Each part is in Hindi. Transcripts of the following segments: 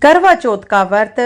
करवा चौथ का व्रत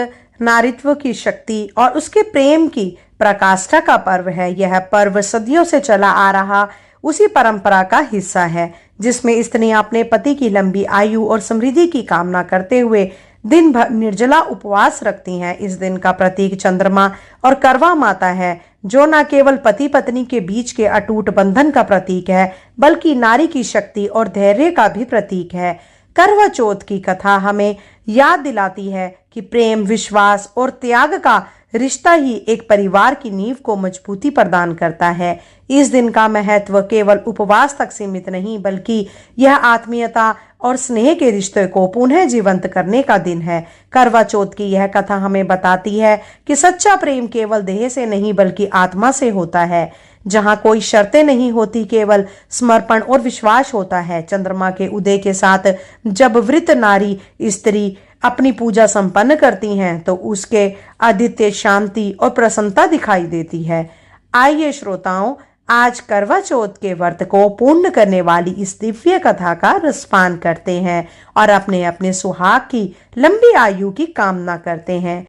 नारीत्व की शक्ति और उसके प्रेम की प्रकाष्ठा का पर्व है। यह पर्व सदियों से चला आ रहा उसी परंपरा का हिस्सा है जिसमें स्त्रियां अपने पति की लंबी आयु और समृद्धि की कामना करते हुए दिन भर निर्जला उपवास रखती हैं। इस दिन का प्रतीक चंद्रमा और करवा माता है, जो न केवल पति पत्नी के बीच के अटूट बंधन का प्रतीक है बल्कि नारी की शक्ति और धैर्य का भी प्रतीक है। करवा चौथ की कथा हमें याद दिलाती है कि प्रेम, विश्वास और त्याग का रिश्ता ही एक परिवार की नींव को मजबूती प्रदान करता है। इस दिन का महत्व केवल उपवास तक सीमित नहीं बल्कि यह आत्मीयता और स्नेह के रिश्ते को पुनः जीवंत करने का दिन है। करवा चौथ की यह कथा हमें बताती है कि सच्चा प्रेम केवल देह से नहीं बल्कि आत्मा से होता है, जहाँ कोई शर्तें नहीं होती, केवल समर्पण और विश्वास होता है। चंद्रमा के उदय के साथ जब वृत नारी स्त्री अपनी पूजा संपन्न करती हैं तो उसके आदित्य शांति और प्रसन्नता दिखाई देती है। आइए श्रोताओं, आज करवा चौथ के व्रत को पूर्ण करने वाली इस दिव्य कथा का रसपान करते हैं और अपने अपने सुहाग की लंबी आयु की कामना करते हैं।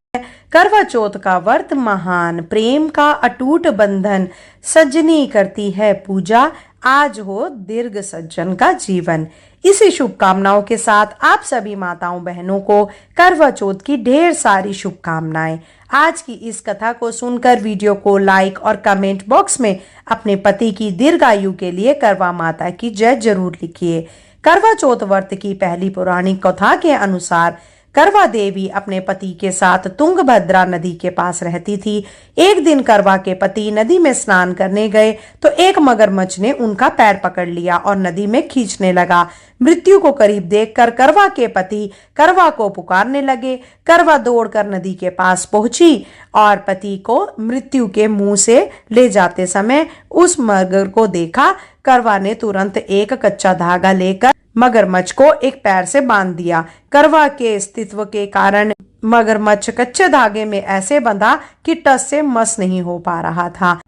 करवा चौथ का व्रत महान प्रेम का अटूट बंधन, सजनी करती है पूजा, आज हो दीर्घ सज्जन का जीवन। इसी शुभकामनाओं के साथ आप सभी माताओं बहनों को करवा चौथ की ढेर सारी शुभकामनाएं। आज की इस कथा को सुनकर वीडियो को लाइक और कमेंट बॉक्स में अपने पति की दीर्घायु के लिए करवा माता की जय जरूर लिखिए। करवा चौथ व्रत की पहली पौराणिक कथा के अनुसार करवा देवी अपने पति के साथ तुंगभद्रा नदी के पास रहती थी। एक दिन करवा के पति नदी में स्नान करने गए तो एक मगरमच्छ ने उनका पैर पकड़ लिया और नदी में खींचने लगा। मृत्यु को करीब देखकर करवा के पति करवा को पुकारने लगे। करवा दौड़कर नदी के पास पहुंची और पति को मृत्यु के मुंह से ले जाते समय उस मगर को देखा। करवा ने तुरंत एक कच्चा धागा लेकर मगरमच्छ को एक पैर से बांध दिया। करवा के अस्तित्व के कारण मगरमच्छ कच्चे धागे में ऐसे बंधा कि टस से मस नहीं हो पा रहा था।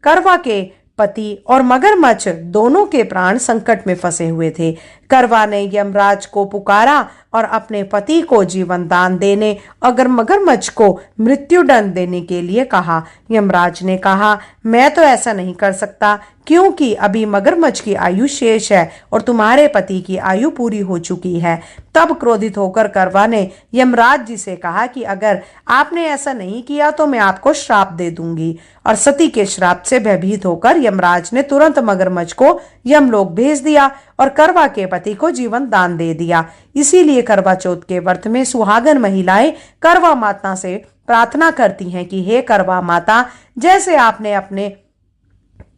करवा के पति और मगरमच्छ दोनों के प्राण संकट में फंसे हुए थे। करवा ने यमराज को पुकारा और अपने पति को जीवन दान देने और मगरमच्छ को मृत्यु दंड देने के लिए कहा। यमराज ने कहा, मैं तो ऐसा नहीं कर सकता क्योंकि अभी मगरमच्छ की आयु शेष है और तुम्हारे पति की आयु पूरी हो चुकी है। तब क्रोधित होकर करवा ने यमराज जी से कहा कि अगर आपने ऐसा नहीं किया तो मैं आपको श्राप दे दूंगी। और सती के श्राप से भयभीत होकर यमराज ने तुरंत मगरमच्छ को यमलोक भेज दिया और करवा के पति को जीवन दान दे दिया। इसीलिए करवा चौथ के व्रत में सुहागन महिलाएं करवा माता से प्रार्थना करती हैं कि हे करवा माता, जैसे आपने अपने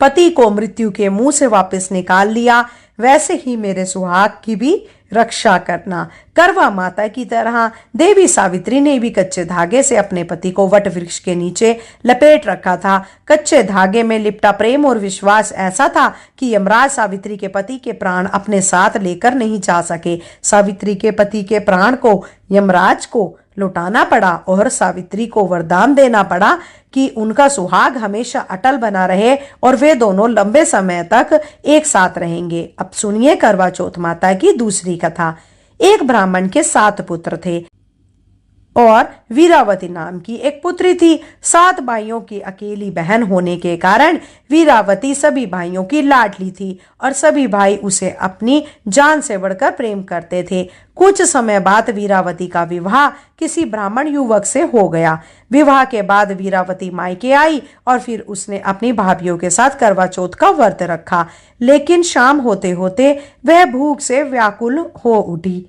पति को मृत्यु के मुंह से वापस निकाल लिया वैसे ही मेरे सुहाग की भी रक्षा करना। करवा माता की तरह देवी सावित्री ने भी कच्चे धागे से अपने पति को वट वृक्ष के नीचे लपेट रखा था। कच्चे धागे में लिपटा प्रेम और विश्वास ऐसा था कि यमराज सावित्री के पति के प्राण अपने साथ लेकर नहीं जा सके। सावित्री के पति के प्राण को यमराज को लौटाना पड़ा और सावित्री को वरदान देना पड़ा कि उनका सुहाग हमेशा अटल बना रहे और वे दोनों लंबे समय तक एक साथ रहेंगे। अब सुनिए करवा चौथ माता की दूसरी कथा। एक ब्राह्मण के 7 पुत्र थे और वीरावती नाम की एक पुत्री थी। 7 भाइयों की अकेली बहन होने के कारण वीरावती सभी भाइयों की लाडली थी और सभी भाई उसे अपनी जान से बढ़कर प्रेम करते थे। कुछ समय बाद वीरावती का विवाह किसी ब्राह्मण युवक से हो गया। विवाह के बाद वीरावती मायके आई और फिर उसने अपनी भाभियों के साथ करवा चौथ का व्रत रखा। लेकिन शाम होते होते वह भूख से व्याकुल हो उठी।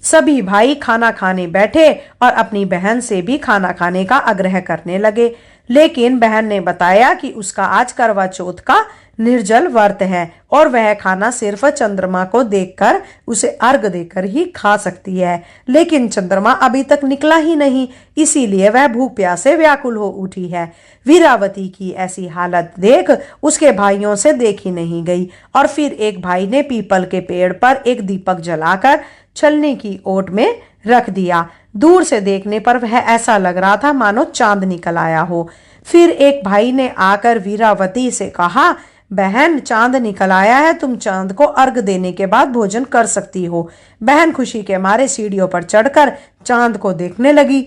सभी भाई खाना खाने बैठे और अपनी बहन से भी खाना खाने का आग्रह करने लगे, लेकिन बहन ने बताया कि उसका आज करवा चौथ का निर्जल व्रत है और वह खाना सिर्फ चंद्रमा को देखकर उसे अर्घ देकर ही खा सकती है। लेकिन चंद्रमा अभी तक निकला ही नहीं, इसीलिए वह भूख प्यास से व्याकुल हो उठी है। वीरावती की ऐसी हालत देख उसके भाइयों से देखी नहीं गई और फिर एक भाई ने पीपल के पेड़ पर एक दीपक जलाकर छलनी की ओट में रख दिया। दूर से देखने पर वह ऐसा लग रहा था मानो चांद निकल आया हो। फिर एक भाई ने आकर वीरावती से कहा, बहन, चांद निकल आया है, तुम चांद को अर्घ देने के बाद भोजन कर सकती हो। बहन खुशी के मारे सीढ़ियों पर चढ़कर चांद को देखने लगी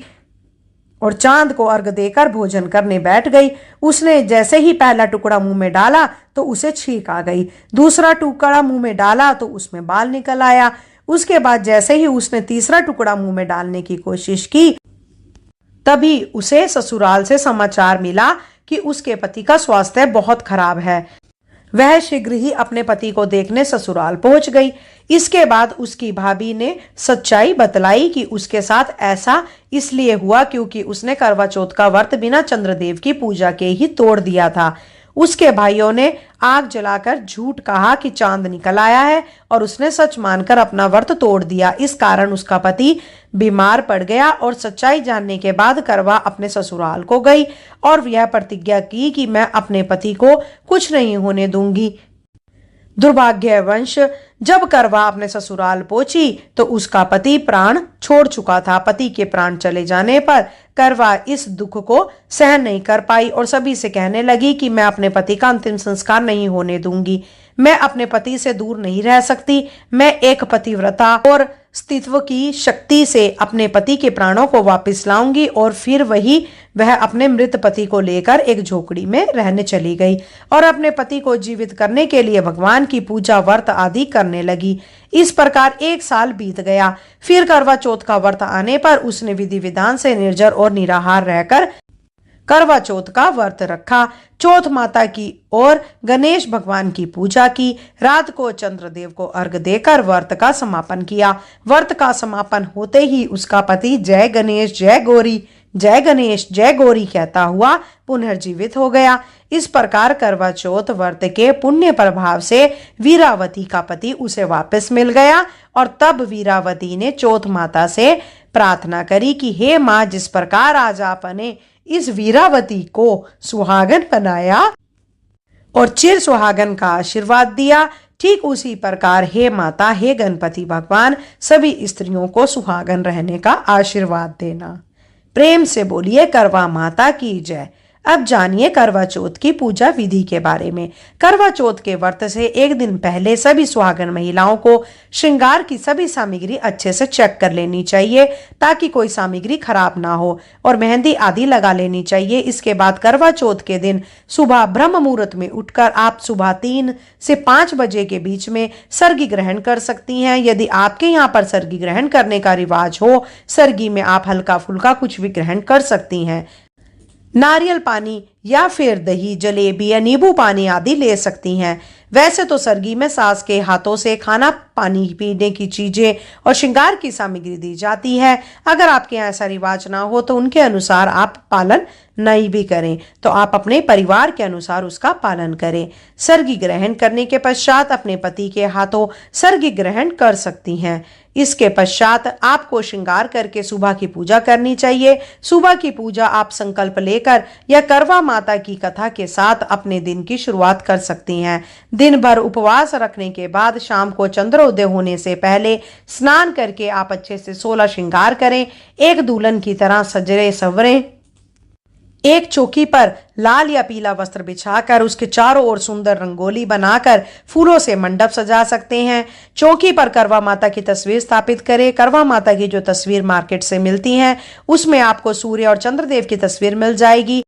और चांद को अर्घ देकर भोजन करने बैठ गई। उसने जैसे ही पहला टुकड़ा मुंह में डाला तो उसे छींक आ गई। दूसरा टुकड़ा मुंह में डाला तो उसमें बाल निकल आया। उसके बाद जैसे ही उसने तीसरा टुकड़ा मुंह में डालने की कोशिश की, तभी उसे ससुराल से समाचार मिला कि उसके पति का स्वास्थ्य बहुत खराब है। वह शीघ्र ही अपने पति को देखने ससुराल पहुंच गई। इसके बाद उसकी भाभी ने सच्चाई बतलाई कि उसके साथ ऐसा इसलिए हुआ क्योंकि उसने करवा चौथ का व्रत बिना चंद्रदेव की पूजा के ही तोड़ दिया था। उसके भाइयों ने आग जलाकर झूठ कहा कि चांद निकल आया है और उसने सच मानकर अपना व्रत तोड़ दिया। इस कारण उसका पति बीमार पड़ गया और सच्चाई जानने के बाद करवा अपने ससुराल को गई और यह प्रतिज्ञा की कि मैं अपने पति को कुछ नहीं होने दूंगी। दुर्भाग्यवश जब करवा अपने ससुराल पहुंची तो उसका पति प्राण छोड़ चुका था। पति के प्राण चले जाने पर करवा इस दुख को सहन नहीं कर पाई और सभी से कहने लगी कि मैं अपने पति का अंतिम संस्कार नहीं होने दूंगी। मैं अपने पति से दूर नहीं रह सकती। मैं एक पतिव्रता और अस्तित्व की शक्ति से अपने पति के प्राणों को वापस लाऊंगी। और फिर वह अपने मृत पति को लेकर एक झोपड़ी में रहने चली गई और अपने पति को जीवित करने के लिए भगवान की पूजा व्रत आदि करने लगी। इस प्रकार 1 साल बीत गया। फिर करवा चौथ का व्रत आने पर उसने विधि विधान से निर्जर और निराहार रहकर करवा चौथ का व्रत रखा। चौथ माता की और गणेश भगवान की पूजा की। रात को चंद्रदेव को अर्घ देकर व्रत का समापन किया। व्रत का समापन होते ही उसका पति जय गणेश जय गौरी, जय गणेश जय गौरी कहता हुआ पुनर्जीवित हो गया। इस प्रकार करवा चौथ व्रत के पुण्य प्रभाव से वीरावती का पति उसे वापस मिल गया और तब वीरावती ने चौथ माता से प्रार्थना करी कि हे माँ, जिस प्रकार आज आपने इस वीरावती को सुहागन बनाया और चिर सुहागन का आशीर्वाद दिया, ठीक उसी प्रकार हे माता, हे गणपति भगवान, सभी स्त्रियों को सुहागन रहने का आशीर्वाद देना। प्रेम से बोलिए करवा माता की जय। अब जानिए करवा चौथ की पूजा विधि के बारे में। करवा चौथ के व्रत से 1 दिन पहले सभी सुहागन महिलाओं को श्रृंगार की सभी सामग्री अच्छे से चेक कर लेनी चाहिए ताकि कोई सामग्री खराब ना हो और मेहंदी आदि लगा लेनी चाहिए। इसके बाद करवा चौथ के दिन सुबह ब्रह्म मुहूर्त में उठकर आप सुबह 3 से 5 बजे के बीच में सर्गी ग्रहण कर सकती हैं। यदि आपके यहाँ पर सर्गी ग्रहण करने का रिवाज हो, सर्गी में आप हल्का फुल्का कुछ भी ग्रहण कर सकती हैं। नारियल पानी या फिर दही, जलेबी या नींबू पानी आदि ले सकती हैं। वैसे तो सर्गी में सास के हाथों से खाना, पानी, पीने की चीजें और श्रृंगार की सामग्री दी जाती है। अगर आपके यहाँ ऐसा रिवाज ना हो तो उनके अनुसार आप पालन नहीं भी करें तो आप अपने परिवार के अनुसार उसका पालन करें। सर्गी ग्रहण करने के पश्चात अपने पति के हाथों सर्गी ग्रहण कर सकती हैं। इसके पश्चात आपको श्रृंगार करके सुबह की पूजा करनी चाहिए। सुबह की पूजा आप संकल्प लेकर या करवा माता की कथा के साथ अपने दिन की शुरुआत कर सकती हैं। दिन भर उपवास रखने के बाद शाम को चंद्रोदय होने से पहले स्नान करके आप अच्छे से 16 श्रृंगार करें। एक दुल्हन की तरह सजरे संवरें। एक चौकी पर लाल या पीला वस्त्र बिछाकर उसके चारों ओर सुंदर रंगोली बनाकर फूलों से मंडप सजा सकते हैं। चौकी पर करवा माता की तस्वीर स्थापित करें। करवा माता की जो तस्वीर मार्केट से मिलती हैं उसमें आपको सूर्य और चंद्रदेव की तस्वीर मिल जाएगी।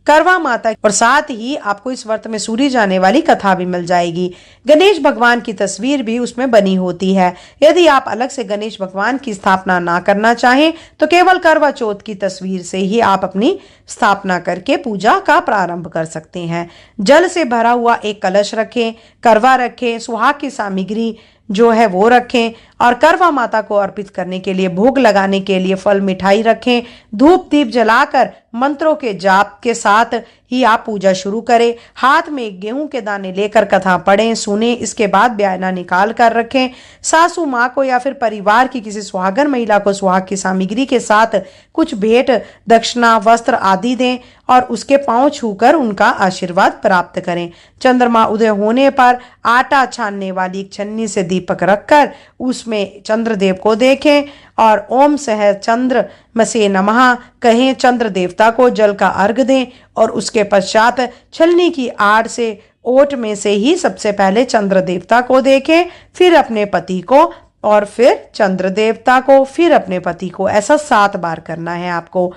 करवा माता और साथ ही आपको इस व्रत में सुनी जाने वाली कथा भी मिल जाएगी। गणेश भगवान की तस्वीर भी उसमें बनी होती है। यदि आप अलग से गणेश भगवान की स्थापना ना करना चाहें तो केवल करवा चौथ की तस्वीर से ही आप अपनी स्थापना करके पूजा का प्रारंभ कर सकते हैं। जल से भरा हुआ एक कलश रखें, करवा रखें, सुहाग की सामग्री जो है वो रखें और करवा माता को अर्पित करने के लिए भोग लगाने के लिए फल मिठाई रखें। धूप दीप जलाकर मंत्रों के जाप के साथ ही आप पूजा शुरू करें। हाथ में गेहूं के दाने लेकर कथा पढ़ें, सुने। इसके बाद ब्याना निकाल कर रखें। सासू माँ को या फिर परिवार की किसी सुहागन महिला को सुहाग की सामग्री के साथ कुछ भेंट, दक्षिणा, वस्त्र आदि दें और उसके पांव छूकर उनका आशीर्वाद प्राप्त करें। चंद्रमा उदय होने पर आटा छानने वाली एक छन्नी से दीपक रखकर उसमें चंद्रदेव को देखें और ओम सह चंद्र मसे नमः कहें। चंद्र देवता को जल का अर्घ दें और उसके पश्चात छलनी की आड़ से ओट में से ही सबसे पहले चंद्र देवता को देखें, फिर अपने पति को, और फिर चंद्र देवता को, फिर अपने पति को। ऐसा 7 बार करना है आपको।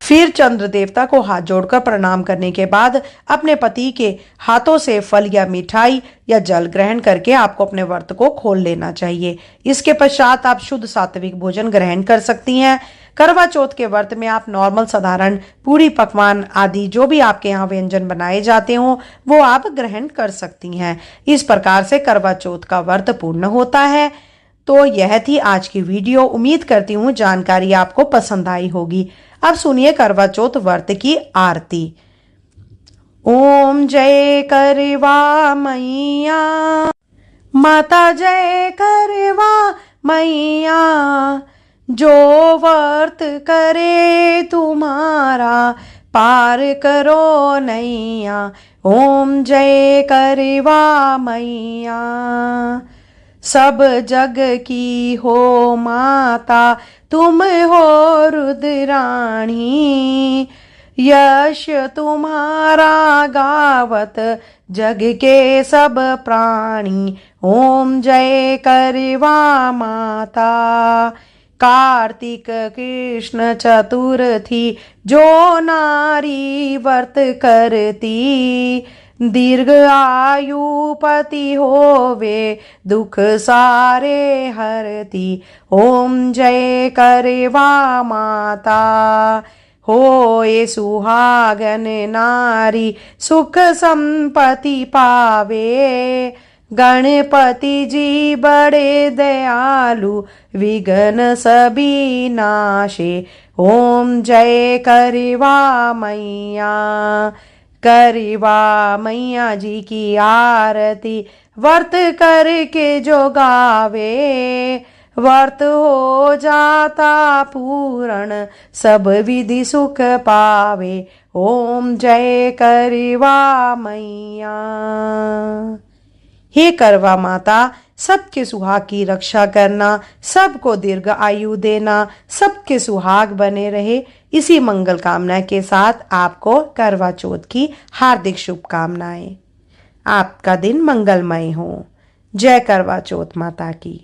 फिर चंद्र देवता को हाथ जोड़कर प्रणाम करने के बाद अपने पति के हाथों से फल या मिठाई या जल ग्रहण करके आपको अपने व्रत को खोल लेना चाहिए। इसके पश्चात आप शुद्ध सात्विक भोजन ग्रहण कर सकती हैं। करवा चौथ के व्रत में आप नॉर्मल साधारण पूरी पकवान आदि जो भी आपके यहाँ व्यंजन बनाए जाते हों वो आप ग्रहण कर सकती हैं। इस प्रकार से करवा चौथ का व्रत पूर्ण होता है। तो यह थी आज की वीडियो। उम्मीद करती हूँ जानकारी आपको पसंद आई होगी। अब सुनिए करवा चौथ व्रत की आरती। ओम जय करवा मैया, माता जय करवा मैया, जो व्रत करे तुम्हारा पार करो नैया। ओम जय करवा मैया, सब जग की हो माता तुम हो रुद्राणी, यश तुम्हारा गावत जग के सब प्राणी। ओम जय करवा माता, कार्तिक कृष्ण चतुर्थी जो नारी व्रत करती, दीर्घ आयु पति होवे दुख सारे हरती। ओम जय करवा माता, होए सुहागन नारी सुख संपत्ति पावे, गणपति जी बड़े दयालु विघ्न सभी नाशे। ओम जय करवा मैया, करवा मैया जी की आरती, व्रत करके जो गावे, व्रत हो जाता पूर्ण सब विधि सुख पावे। ओम जय करवा मैया। हे करवा माता, सबके सुहाग की रक्षा करना, सबको दीर्घ आयु देना, सबके सुहाग बने रहे, इसी मंगल कामना के साथ आपको करवा चौथ की हार्दिक शुभकामनाएं। आपका दिन मंगलमय हो। जय करवा चौथ माता की।